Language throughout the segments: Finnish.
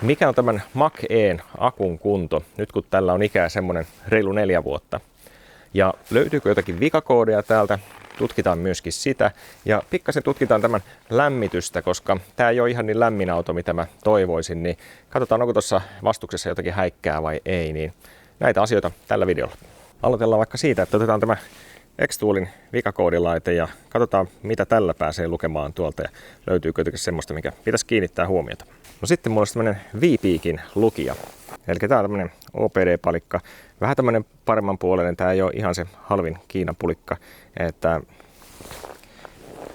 Mikä on tämän Mach-E:n akun kunto, nyt kun tällä on ikää semmoinen reilu 4 vuotta? Ja löytyykö jotakin vikakoodeja täältä? Tutkitaan myöskin sitä. Ja pikkasen tutkitaan tämän lämmitystä, koska tämä ei ole ihan niin lämmin auto, mitä mä toivoisin. Niin katsotaan, onko tuossa vastuksessa jotakin häikkää vai ei. Niin näitä asioita tällä videolla. Aloitellaan vaikka siitä, että otetaan tämä Xtoolin vikakoodilaite ja katsotaan, mitä tällä pääsee lukemaan tuolta ja löytyykö jotakin semmoista, mikä pitäisi kiinnittää huomiota. No sitten mulla on tämmöinen V-Peakin lukija. Eli tää on tämmöinen OPD-palikka. Vähän tämmöinen paremman puoleinen. Tää ei ole ihan se halvin Kiinan pulikka. Että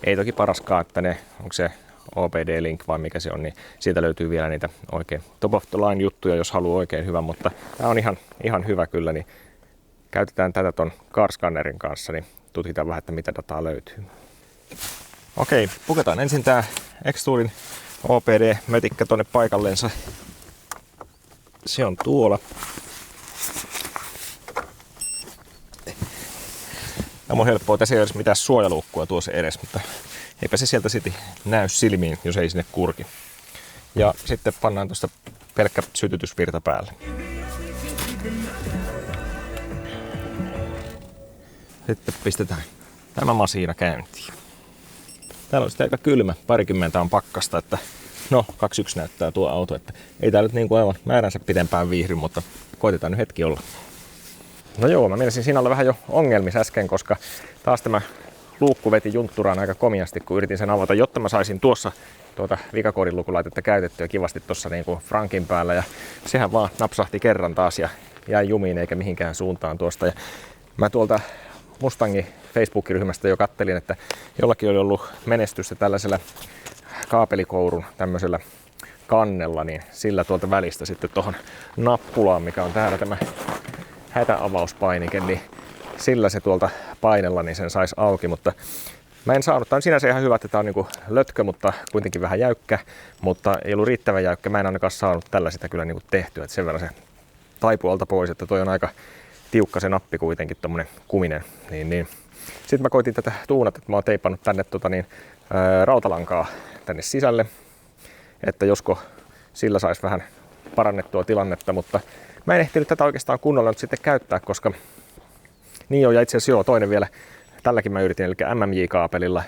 ei toki paraskaan, että ne, onko se OPD-link vai mikä se on, niin siitä löytyy vielä niitä oikein top of the line juttuja, jos haluaa oikein hyvän, mutta tää on ihan hyvä kyllä, niin käytetään tätä ton CarScannerin kanssa, niin tutkitaan vähän, että mitä dataa löytyy. Okei, puketaan ensin tää Xtoolin OPD-mötikkä tonne paikallensa. Se on tuolla. Tämä on helppoa, tässä ei ole edes mitään suojaluukkua tuossa edes, mutta eipä se sieltä sitten näy silmiin, jos ei sinne kurki. Ja sitten pannaan tuosta pelkkä sytytysvirta päälle. Sitten pistetään tämä masiina käyntiin. Täällä on sitten aika kylmä, 20 on pakkasta, että no 21 näyttää tuo auto, että ei tää nyt niin kuin aivan määränsä pitempään viihdy, mutta koitetaan nyt hetki olla. No joo, mä mielesin siinä olla vähän jo ongelmissa äsken, koska taas tämä luukku veti juntturaan aika komiasti, kun yritin sen avata, jotta mä saisin tuossa tuota vikakoodin lukulaitetta käytettyä kivasti tuossa niin kuin frankin päällä, ja sehän vaan napsahti kerran taas ja jäi jumiin eikä mihinkään suuntaan tuosta. Ja mä tuolta Mustangin Facebook-ryhmästä jo kattelin, että jollakin oli ollut menestystä tällaisella kaapelikourun tämmöisellä kannella, niin sillä tuolta välistä sitten tuohon nappulaan, mikä on täällä tämä hätäavauspainike, niin sillä se tuolta painella, niin sen saisi auki, mutta mä en saanut. Tämä on sinänsä ihan hyvä, että tämä on niin lötkö, mutta kuitenkin vähän jäykkä, mutta ei ollut riittävän jäykkä. Mä en ainakaan saanut tällä sitä kyllä niin tehtyä, että sen verran se taipuu alta pois, että toi on aika tiukka se nappi kuitenkin, tommonen kuminen. Niin. Sitten mä koitin tätä tuunata, että mä oon teipannut tänne rautalankaa tänne sisälle, että josko sillä saisi vähän parannettua tilannetta, mutta mä en ehtinyt tätä oikeastaan kunnolla nyt sitten käyttää, koska niin joo, ja itse asiassa joo, toinen vielä, tälläkin mä yritin, eli MMJ-kaapelilla.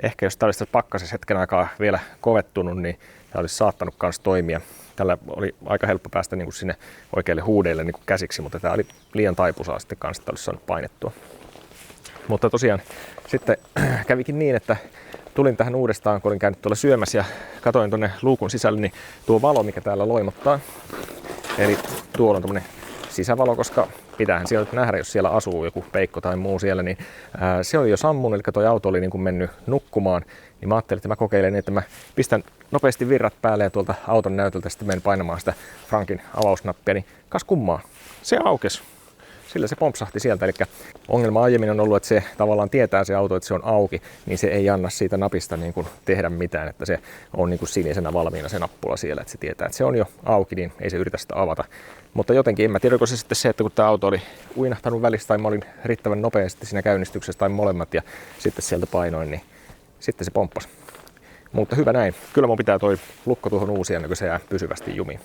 Ehkä jos tää olisi pakkasessa hetken aikaa vielä kovettunut, niin tää olisi saattanut kans toimia. Tällä oli aika helppo päästä niin kuin sinne oikeille huudeille niin kuin käsiksi, mutta tää oli liian taipusaa sitten kanssa, että olisi saanut painettua. Mutta tosiaan sitten kävikin niin, että tulin tähän uudestaan, kun olin käynyt tuolla syömässä ja katoin tuonne luukun sisälle, niin tuo valo, mikä täällä loimottaa, eli tuolla on tämmönen sisävalo, koska pitäähän siellä nähdä, jos siellä asuu joku peikko tai muu siellä, niin se oli jo sammunut, eli toi auto oli niin kuin mennyt nukkumaan, niin mä ajattelin, että mä kokeilen niin, että mä pistän nopeasti virrat päälle ja tuolta auton näytöltä sitten menen painamaan sitä frankin avausnappia, niin kas kummaa, se aukesi. Sillä se pompsahti sieltä, eli ongelma aiemmin on ollut, että se tavallaan tietää se auto, että se on auki, niin se ei anna siitä napista niin kuin tehdä mitään, että se on niin kuin sinisenä valmiina se nappula siellä, että se tietää, että se on jo auki, niin ei se yritä sitä avata. Mutta jotenkin, en mä tiedä, onko se sitten se, että kun tämä auto oli uinahtanut välistä tai mä olin riittävän nopeasti siinä käynnistyksessä tai molemmat ja sitten sieltä painoin, niin sitten se pomppasi. Mutta hyvä näin. Kyllä mun pitää toi lukko tuohon uusia, ennen kuin se jää pysyvästi jumiin.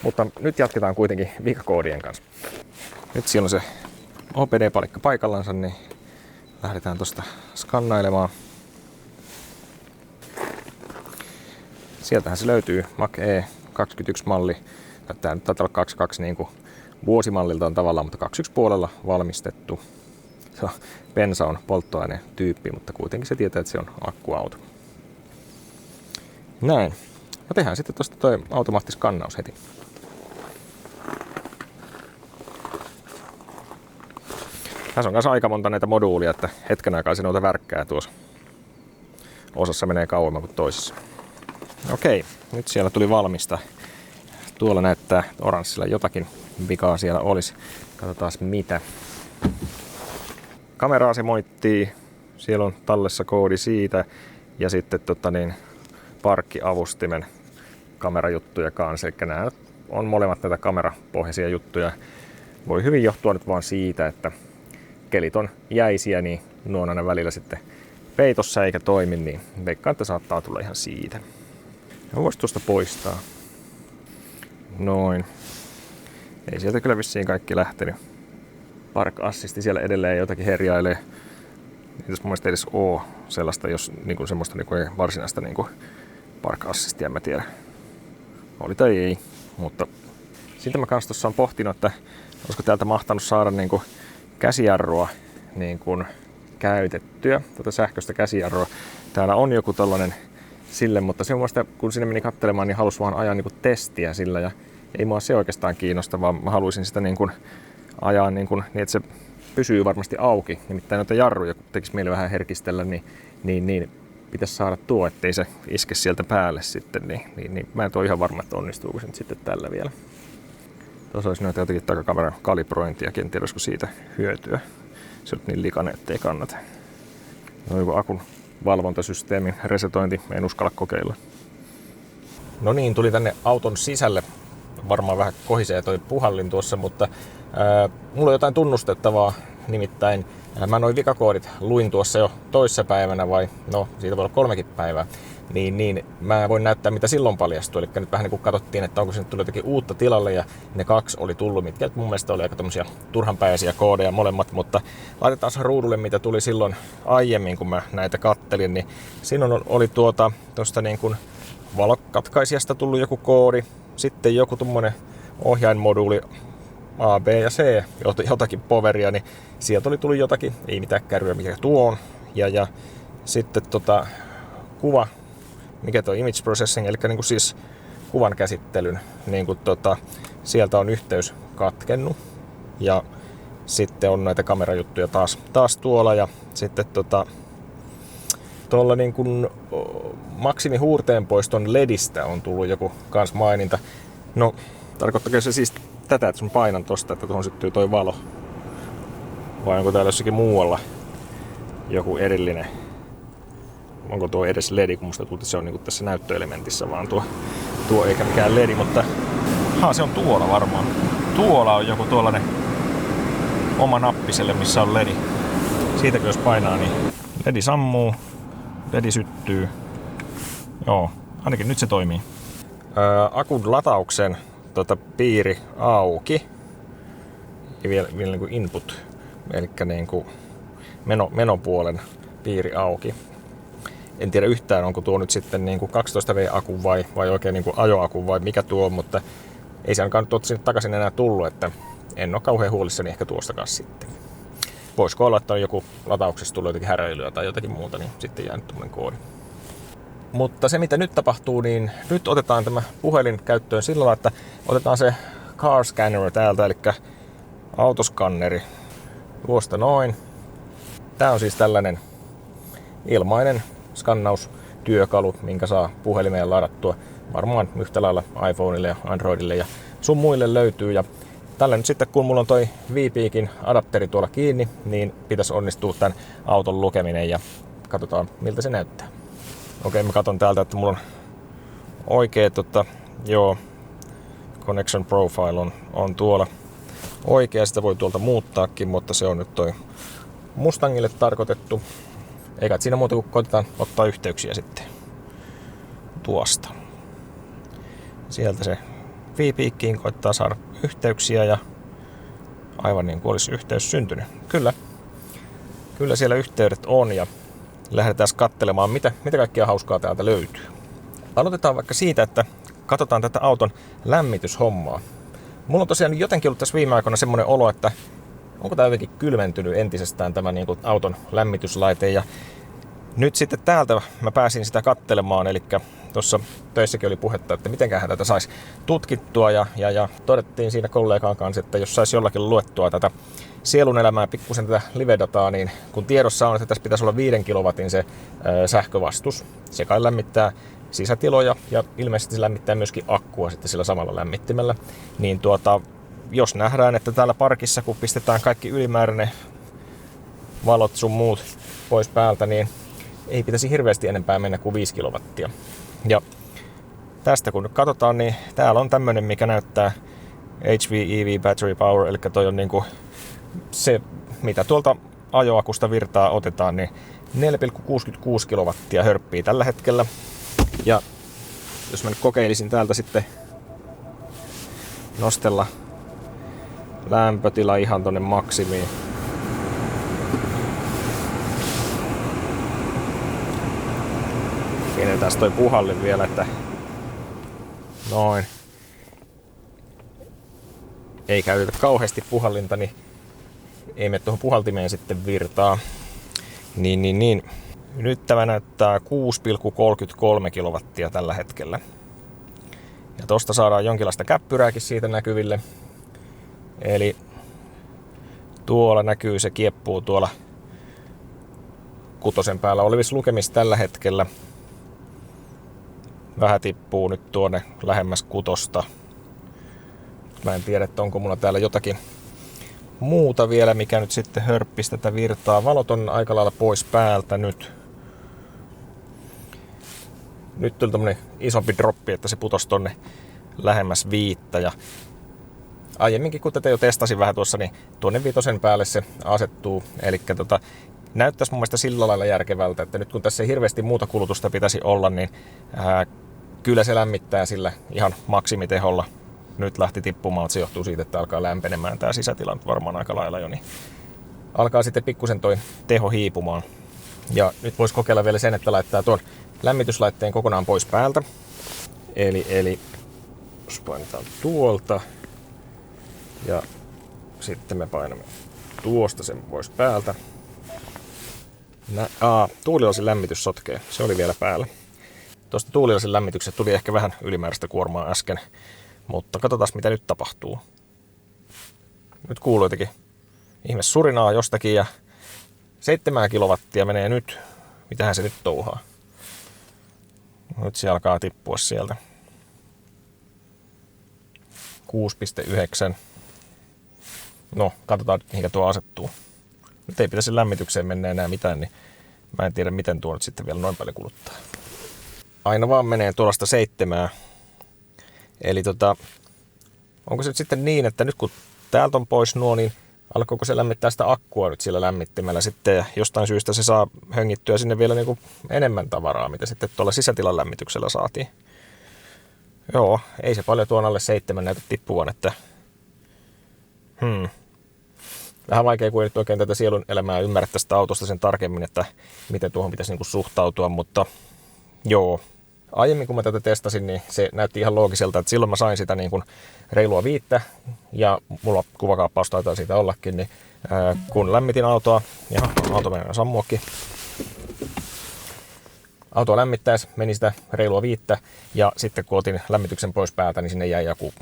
Mutta nyt jatketaan kuitenkin vikakoodien kanssa. Nyt siellä on se OPD-palikka paikallansa, niin lähdetään tuosta skannailemaan. Sieltähän se löytyy, Mach-E 21-malli. Tämä nyt taitaa olla 22 niin kuin vuosimallilta on tavallaan, mutta 21 puolella valmistettu. Bensa on polttoaineen tyyppi, mutta kuitenkin se tietää, että se on akkuauto. Näin. No tehdään sitten tuosta toi automaattiskannaus heti. Tässä on kanssa aika monta näitä moduulia, että hetken aikaa se noita värkkää tuossa. Osassa menee kauemmin kuin toisessa. Okei, nyt siellä tuli valmista. Tuolla näyttää oranssilla jotakin vikaa siellä olisi. Katsotaan mitä. Kamera asemoittii. Siellä on tallessa koodi siitä. Ja sitten parkkiavustimen kamerajuttuja kanssa. Eli nämä on molemmat näitä kamerapohjaisia juttuja. Voi hyvin johtua nyt vaan siitä, että kelit on jäisiä, niin nuo on aina välillä sitten peitossa eikä toimi, niin veikkaan, että saattaa tulla ihan siitä. Voisi tuosta poistaa. Noin. Ei sieltä kyllä vissiin kaikki lähtenyt. Park Assisti siellä edelleen jotakin herjailee. Ei tässä mun mielestä edes oo sellaista, jos niinku semmoista niinku ei varsinaista niinku Park Assistia, en mä tiedä. Oli tai ei, mutta siltä mä kans tossa on pohtinut, että olisiko täältä mahtanut saada niinku käsijarrua niinku käytettyä, tätä sähköistä käsijarrua. Täällä on joku tollanen sille, mutta se mun kun sinne meni katselemaan, niin halusi vaan ajaa niinku testiä sillä ja ei mua se oikeastaan kiinnosta, vaan mä haluaisin sitä niinku ajaa niin, että se pysyy varmasti auki. Nimittäin noita jarruja, kun tekisi mieli vähän herkistellä, niin pitäisi saada tuo, ettei se iske sieltä päälle sitten. Niin mä en ole ihan varma, että onnistuuko se nyt sitten tällä vielä. Tuossa olisi noita jotakin takakameran kalibrointia, en tiedä, olisiko siitä hyötyä. Se on niin likainen, ettei kannata. No joku akun valvontasysteemin resetointi, en uskalla kokeilla. No niin, tuli tänne auton sisälle. Varmaan vähän kohisee toi puhallin tuossa, mutta mulla on jotain tunnustettavaa. Nimittäin mä noin vikakoodit luin tuossa jo toissapäivänä vai no siitä voi olla 3 päivää. Niin mä voin näyttää mitä silloin paljastui. Eli nyt vähän niin kuin katsottiin, että onko sinne tullut jotakin uutta tilalle ja ne 2 oli tullut, mitkä mun mielestä oli aika tommosia turhanpäisiä koodeja molemmat, mutta laitetaan ruudulle mitä tuli silloin aiemmin kun mä näitä kattelin, niin siinä oli tuosta niin kuin valokatkaisijasta tullut joku koodi, sitten joku tommonen ohjainmoduuli A, B ja C, jotakin poweria, niin sieltä oli tullut jotakin, ei mitään kärryä mikä tuo on, ja sitten kuva, mikä tuo image processing, eli niin kuin siis kuvan käsittelyn, niin kuin sieltä on yhteys katkennut, ja sitten on näitä kamerajuttuja taas tuolla, ja sitten tuolla niin kuin maksimihuurteenpoiston LEDistä on tullut joku kans maininta. No, tarkoittaako se siis tätä, että sun painan tosta, että tuohon syttyy toi valo? Vai onko täällä jossakin muualla joku erillinen? Onko tuo edes LED, kun musta tuntuu, että se on niin kuin tässä näyttöelementissä vaan tuo eikä mikään LED, mutta se on tuolla varmaan. Tuolla on joku tuollainen oma nappiselle, missä on LED. Siitäkin jos painaa, niin LED sammuu, LED syttyy. Joo, ainakin nyt se toimii. Akun latauksen piiri auki. Ja vielä niin kuin input, eli niin kuin menopuolen piiri auki. En tiedä yhtään, onko tuo nyt sitten niin kuin 12V-akun vai oikein niin kuin ajoakun vai mikä tuo, mutta ei se ainakaan nyt ole sinne takaisin enää tullut, että en ole kauhean huolissani ehkä tuostakaan sitten. Voisiko olla, että on joku latauksessa tullut jotakin häräilyä tai jotakin muuta, niin sitten jää nyt tuommoinen koodi. Mutta se mitä nyt tapahtuu, niin nyt otetaan tämä puhelin käyttöön sillä lailla, että otetaan se car scanner täältä, eli autoskanneri tuosta noin. Tää on siis tällainen ilmainen skannaustyökalu, minkä saa puhelimeen ladattua. Varmaan yhtä lailla iPhoneille ja Androidille ja sun muille löytyy. Ja tällä nyt sitten kun mulla on toi V-Peakin adapteri tuolla kiinni, niin pitäisi onnistua tämän auton lukeminen ja katsotaan miltä se näyttää. Okei, mä katson täältä, että mulla on oikea connection profile on tuolla oikea. Sitä voi tuolta muuttaakin, mutta se on nyt toi Mustangille tarkoitettu. Eikä siinä muuta kuin koitetaan ottaa yhteyksiä sitten tuosta. Sieltä se V-Peakiin koittaa saada yhteyksiä ja aivan niin kuin olisi yhteys syntynyt. Kyllä siellä yhteydet on ja lähdetään katselemaan mitä kaikkia hauskaa täältä löytyy. Aloitetaan vaikka siitä, että katsotaan tätä auton lämmityshommaa. Mulla on tosiaan jotenkin ollut tässä viime aikoina semmoinen olo, että onko tämä jotenkin kylmentynyt entisestään tämä niin kuin auton lämmityslaite. Ja nyt sitten täältä mä pääsin sitä katselemaan, eli tuossa töissäkin oli puhetta, että mitenköhän tätä saisi tutkittua ja todettiin siinä kollegaan kanssa, että jos saisi jollakin luettua tätä sielun elämää pikkusen tätä live-dataa, niin kun tiedossa on, että tässä pitäisi olla 5 kilowattin se sähkövastus, se kai lämmittää sisätiloja ja ilmeisesti se lämmittää myöskin akkua sitten sillä samalla lämmittimellä, niin jos nähdään, että täällä parkissa kun pistetään kaikki ylimääräinen valot sun muut pois päältä, niin ei pitäisi hirveästi enempää mennä kuin 5 kilowattia. Ja tästä kun nyt katsotaan, niin täällä on tämmönen, mikä näyttää HV battery power, eli toi on niinku se, mitä tuolta ajoakusta virtaa otetaan, niin 4,66 kilowattia hörppii tällä hetkellä. Ja jos mä nyt kokeilisin täältä sitten nostella lämpötila ihan tonne maksimiin. Pienetään toi puhallin vielä, että noin. Ei käytetä kauheasti puhallinta, niin ei mene tuohon puhaltimeen sitten virtaa. Niin. Nyt tämä näyttää 6,33 kilowattia tällä hetkellä. Ja tosta saadaan jonkinlaista käppyrääkin siitä näkyville. Eli tuolla näkyy, se kieppuu tuolla 6 päällä olevissa lukemissa tällä hetkellä. Vähän tippuu nyt tuonne lähemmäs 6. Mä en tiedä, että onko mulla täällä jotakin muuta vielä, mikä nyt sitten hörppisi tätä virtaa. Valot on aika lailla pois päältä nyt. Nyt tuli tommonen isompi droppi, että se putosi tonne lähemmäs 5. Ja aiemminkin kun tätä jo testasin vähän tuossa, niin tuonne 5 päälle se asettuu. Eli näyttäisi mun mielestä sillä lailla järkevältä, että nyt kun tässä ei hirveästi muuta kulutusta pitäisi olla, niin kyllä se lämmittää sillä ihan maksimiteholla. Nyt lähti tippumaan, se johtuu siitä, että alkaa lämpenemään tää sisätila varmaan aika lailla jo, niin alkaa sitten pikkusen toi teho hiipumaan. Ja nyt voisi kokeilla vielä sen, että laittaa tuon lämmityslaitteen kokonaan pois päältä. Eli jos painetaan tuolta ja sitten me painamme tuosta sen pois päältä. Tuulilasin lämmitys sotkee, se oli vielä päällä. Tuosta tuulilasin lämmityksestä tuli ehkä vähän ylimääräistä kuormaa äsken, mutta katsotaan mitä nyt tapahtuu. Nyt kuuluu jotenkin ihme surinaa jostakin ja 7 kilowattia menee nyt. Mitähän se nyt touhaa? Nyt se alkaa tippua sieltä. 6,9. No, katsotaan mihinkä tuo asettuu. Nyt ei pitäisi lämmitykseen mennä enää mitään, niin mä en tiedä miten tuo nyt sitten vielä noin paljon kuluttaa. Aina vaan menee tuollaista 7. Eli onko se nyt sitten niin, että nyt kun täältä on pois nuo, niin alkoiko se lämmittää sitä akkua nyt sillä lämmittimellä sitten, ja jostain syystä se saa höngittyä sinne vielä niin kuin enemmän tavaraa, mitä sitten tuolla sisätilan lämmityksellä saatiin. Joo, ei se paljon tuon alle 7 näytä tippuvan, että vähän vaikea, kun ei nyt oikein tätä sielun elämää ymmärrä tästä autosta sen tarkemmin, että miten tuohon pitäisi niin kuin suhtautua, mutta joo. Aiemmin kun mä tätä testasin, niin se näytti ihan loogiselta, että silloin mä sain sitä niin kuin reilua 5, ja mulla kuvakaappaus taitaa siitä ollakin, niin kun lämmitin autoa, auto menee sammuakin, autoa lämmittäessä meni sitä reilua 5, ja sitten kun otin lämmityksen pois päältä, niin sinne jäi joku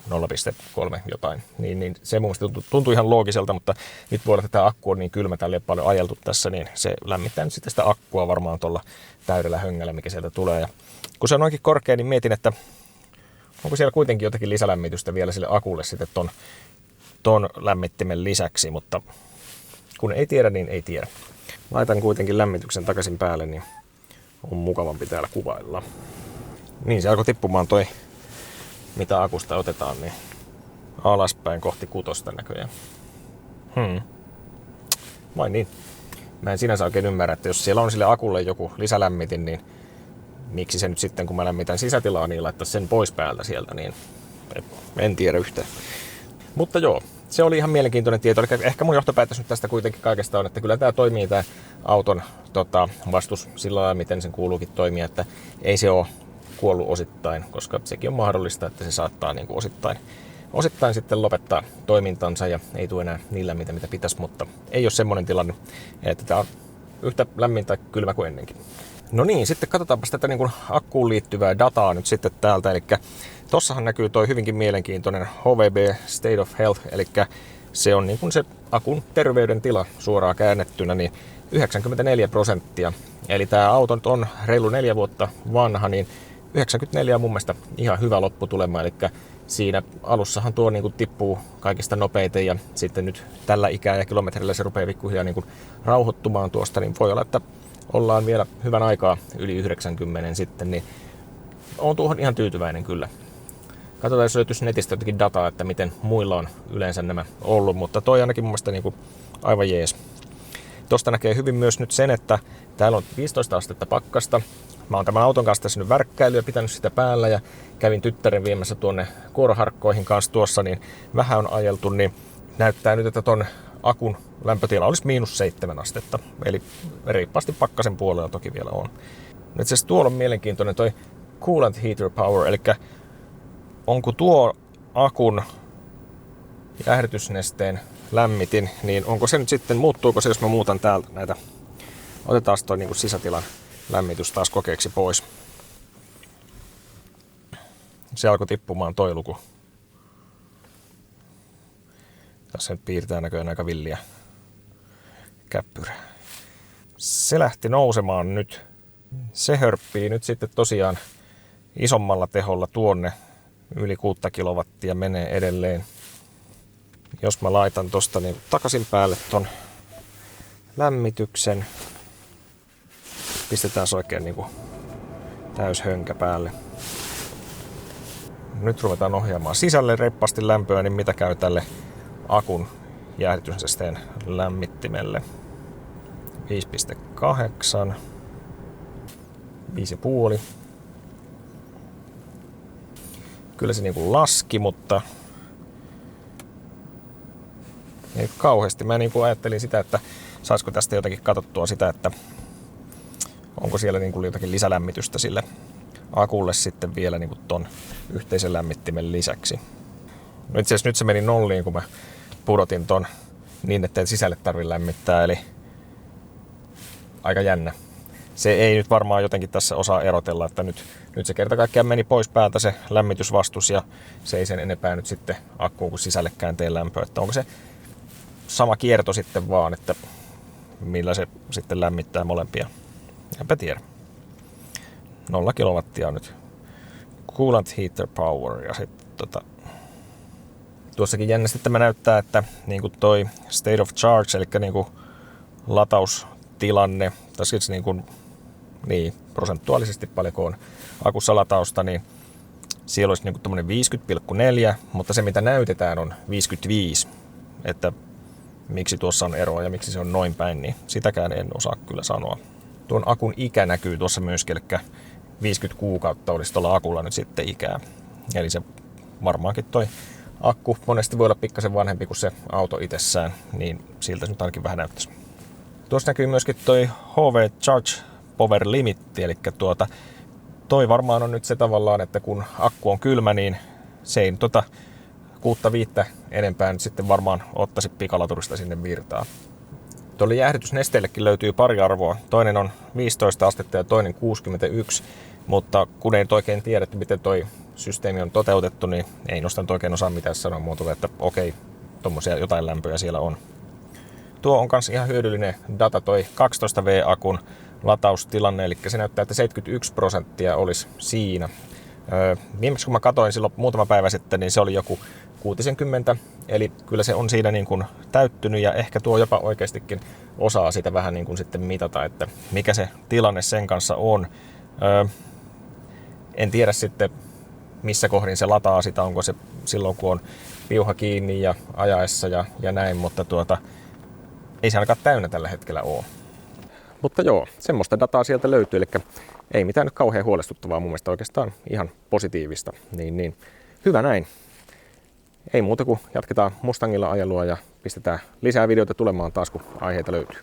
0,3 jotain. Niin se mun mielestä tuntui ihan loogiselta, mutta nyt voi olla, että tämä akku on niin kylmä, täällä ei ole paljon ajeltu tässä, niin se lämmittää nyt sitten sitä akkua varmaan tuolla täydellä höngällä, mikä sieltä tulee. Ja kun se on noinkin korkea, niin mietin, että onko siellä kuitenkin jotakin lisälämmitystä vielä sille akulle sitten ton lämmittimen lisäksi, mutta kun ei tiedä, niin ei tiedä. Laitan kuitenkin lämmityksen takaisin päälle, niin on mukavampi täällä kuvailla. Niin, se alkoi tippumaan toi, mitä akusta otetaan, niin alaspäin kohti 6 näköjään. Vai niin? Mä en sinänsä oikein ymmärrä, että jos siellä on sille akulle joku lisälämmitin, niin miksi se nyt sitten, kun mä lämmitän sisätilaa, niin laittaa sen pois päältä sieltä, niin en tiedä yhtään. Mutta joo, se oli ihan mielenkiintoinen tieto. Eli ehkä mun johtopäätös nyt tästä kuitenkin kaikesta on, että kyllä tämä toimii tämä auton vastus sillä lailla, miten sen kuuluukin toimia, että ei se ole kuollut osittain, koska sekin on mahdollista, että se saattaa niin kuin osittain sitten lopettaa toimintansa ja ei tule enää niin lämmintä, mitä pitäisi, mutta ei ole semmoinen tilanne, että tämä on yhtä lämmin tai kylmä kuin ennenkin. No niin, sitten katsotaanpa tätä niin kuin akkuun liittyvää dataa nyt sitten täältä, eli tossahan näkyy toi hyvinkin mielenkiintoinen HVB State of Health, eli se on niin kuin se akun terveydentila suoraan käännettynä, niin 94%. Eli tämä auto on reilu 4 vuotta vanha, niin 94 on mun mielestä ihan hyvä lopputulema, eli siinä alussahan tuo niin kuin tippuu kaikista nopeiten ja sitten nyt tällä ikää ja kilometrillä se rupeaa pikkuhiljaa niin kuin rauhoittumaan tuosta, niin voi olla, että ollaan vielä hyvän aikaa yli 90 sitten, niin on tuohon ihan tyytyväinen kyllä. Katsotaan, jos löytyisi netistä jotakin dataa, että miten muilla on yleensä nämä ollut, mutta toi ainakin mun mielestä niin kuin aivan jees. Tuosta näkee hyvin myös nyt sen, että täällä on 15 astetta pakkasta, Mä oon tämän auton kanssa tässä nyt värkkäilyä, pitänyt sitä päällä ja kävin tyttären viemässä tuonne kuoroharkkoihin kanssa tuossa, niin vähän on ajeltu, niin näyttää nyt, että ton akun lämpötila olisi -7 astetta. Eli reippaasti pakkasen puolella toki vielä on. Nyt se tuolla on mielenkiintoinen toi coolant heater power, eli onko tuo akun jäähdytysnesteen lämmitin, niin onko se nyt sitten, muuttuuko se, jos mä muutan täältä näitä, otetaan toi niin kuin sisätilan lämmitys taas kokeeksi pois. Se alkoi tippumaan toi luku. Tässä nyt piirtää näköjään aika villiä käppyrää. Se lähti nousemaan nyt. Se hörppii nyt sitten tosiaan isommalla teholla tuonne. Yli 6 kilowattia menee edelleen. Jos mä laitan tosta niin takaisin päälle ton lämmityksen. Pistetään se oikein niin kuin täyshönkä päälle. Nyt ruvetaan ohjaamaan sisälle reippaasti lämpöä, niin mitä käy tälle akun jäähdytysnesteen lämmittimelle. 5,8, 5,5. Kyllä se niinku laski, mutta ei kauheasti. Mä niinku ajattelin sitä, että saisiko tästä jotakin katsottua sitä, että onko siellä niinku jotakin lisälämmitystä sille akulle sitten vielä niinku ton yhteisen lämmittimen lisäksi. No itse asiassa nyt se meni nolliin, kun mä pudotin ton niin, että ei sisälle tarvitse lämmittää, eli aika jännä. Se ei nyt varmaan jotenkin tässä osaa erotella, että nyt se kerta kaikkiaan meni pois päältä se lämmitysvastus ja se ei sen enempää nyt sitten akkuun kuin sisällekään tee lämpöä. Että onko se sama kierto sitten vaan, että millä se sitten lämmittää molempia. Enpä tiedä. 0 kilowattia on nyt coolant heater power ja sitten tuossakin jännästi tämä näyttää, että niinku toi state of charge, eli niinku lataustilanne, tai siis niin, prosentuaalisesti paljonko on akussa latausta, niin siellä olisi niinku tommonen 50,4, mutta se mitä näytetään on 55, että miksi tuossa on eroa ja miksi se on noin päin, niin sitäkään en osaa kyllä sanoa. Tuon akun ikä näkyy tuossa myöskin, eli 50 kuukautta olisi tuolla akulla nyt sitten ikää. Eli se varmaankin toi akku monesti voi olla pikkasen vanhempi kuin se auto itsessään, niin siltä se nyt ainakin vähän näyttäisi. Tuossa näkyy myöskin toi HV Charge Power Limit, eli toi varmaan on nyt se tavallaan, että kun akku on kylmä, niin se ei 6-5 enempää nyt sitten varmaan ottaisi pikalaturista sinne virtaa. Tuolle jäähdytysnesteellekin löytyy pari arvoa. Toinen on 15 astetta ja toinen 61, mutta kun ei nyt oikein tiedä, että miten toi systeemi on toteutettu, niin ei nosta nyt oikein osaa mitään sanoa muuta, että okei, tommosia jotain lämpöjä siellä on. Tuo on kans ihan hyödyllinen data, toi 12V-akun lataustilanne, eli se näyttää, että 71% olisi siinä. Viimeksi kun mä katsoin silloin muutama päivä sitten, niin se oli joku 60, eli kyllä se on siinä niin kuin täyttynyt ja ehkä tuo jopa oikeastikin osaa sitä vähän niin kuin sitten mitata, että mikä se tilanne sen kanssa on. En tiedä sitten missä kohdin se lataa sitä, onko se silloin kun on piuha kiinni ja ajaessa ja näin, mutta ei se ainakaan täynnä tällä hetkellä ole. Mutta joo, semmoista dataa sieltä löytyy, eli ei mitään nyt kauhean huolestuttavaa, mun mielestä oikeastaan ihan positiivista. Niin. Hyvä näin. Ei muuta kuin jatketaan Mustangilla ajelua ja pistetään lisää videoita tulemaan taas, kun aiheita löytyy.